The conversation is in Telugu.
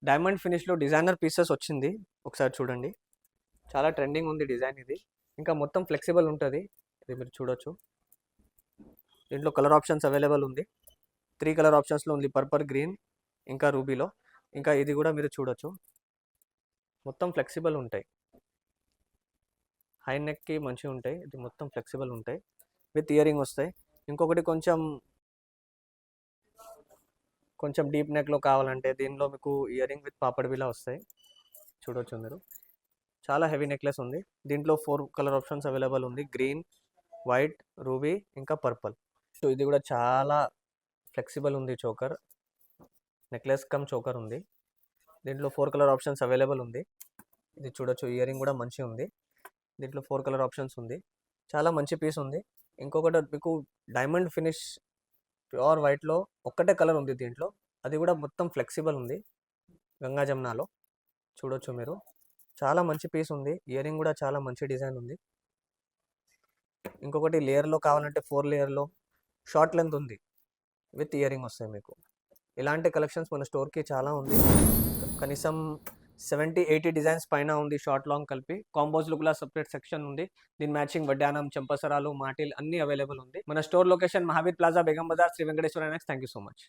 డైమండ్ ఫినిష్లో డిజైనర్ పీసెస్ వచ్చింది. ఒకసారి చూడండి, చాలా ట్రెండింగ్ ఉంది డిజైన్ ఇది. ఇంకా మొత్తం ఫ్లెక్సిబుల్ ఉంటుంది, ఇది మీరు చూడొచ్చు. దీంట్లో కలర్ ఆప్షన్స్ అవైలబుల్ ఉంది. 3 కలర్ ఆప్షన్స్లో ఉంది, పర్పల్, గ్రీన్, ఇంకా రూబీలో. ఇంకా ఇది కూడా మీరు చూడొచ్చు, మొత్తం ఫ్లెక్సిబుల్ ఉంటాయి. హై నెక్కి మంచిగా ఉంటాయి, ఇది మొత్తం ఫ్లెక్సిబుల్ ఉంటాయి. విత్ ఇయరింగ్ వస్తాయి. ఇంకొకటి కొంచెం డీప్ నెక్లో కావాలంటే దీనిలో మీకు ఇయరింగ్ విత్ పాపడ్ బిలా వస్తాయి, చూడొచ్చు మీరు. చాలా హెవీ నెక్లెస్ ఉంది. దీంట్లో 4 కలర్ ఆప్షన్స్ అవైలబుల్ ఉంది, గ్రీన్, వైట్, రూబీ, ఇంకా పర్పల్. సో ఇది కూడా చాలా ఫ్లెక్సిబుల్ ఉంది. చోకర్, నెక్లెస్ కమ్ చోకర్ ఉంది. దీంట్లో 4 కలర్ ఆప్షన్స్ అవైలబుల్ ఉంది. ఇది చూడొచ్చు, ఇయరింగ్ కూడా మంచిగా ఉంది. దీంట్లో 4 కలర్ ఆప్షన్స్ ఉంది. చాలా మంచి పీస్ ఉంది. ఇంకొకటి మీకు డైమండ్ ఫినిష్ ప్యూర్ వైట్లో ఒక్కటే కలర్ ఉంది దీంట్లో, అది కూడా మొత్తం ఫ్లెక్సిబుల్ ఉంది. గంగా జమునాలో చూడొచ్చు మీరు. చాలా మంచి పీస్ ఉంది. ఇయరింగ్ కూడా చాలా మంచి డిజైన్ ఉంది. ఇంకొకటి లేయర్లో కావాలంటే 4 లేయర్లో షార్ట్ లెంత్ ఉంది, విత్ ఇయరింగ్ వస్తాయి మీకు. ఇలాంటి కలెక్షన్స్ మన స్టోర్కి చాలా ఉంది. కనీసం 70-80 డిజైన్స్ పైన ఉంది, షార్ట్ లాంగ్ కలిపి. కాంబోస్లో కూడా సపరేట్ సెక్షన్ ఉంది. దీని మ్యాచింగ్ వడ్డానం, చెంపసరాలు, మాటిల్ అన్నీ అవైలబుల్ ఉంది. మన store location Mahavir plaza, Begum Bazar, Shri Venkateshwara next. Thank you so much.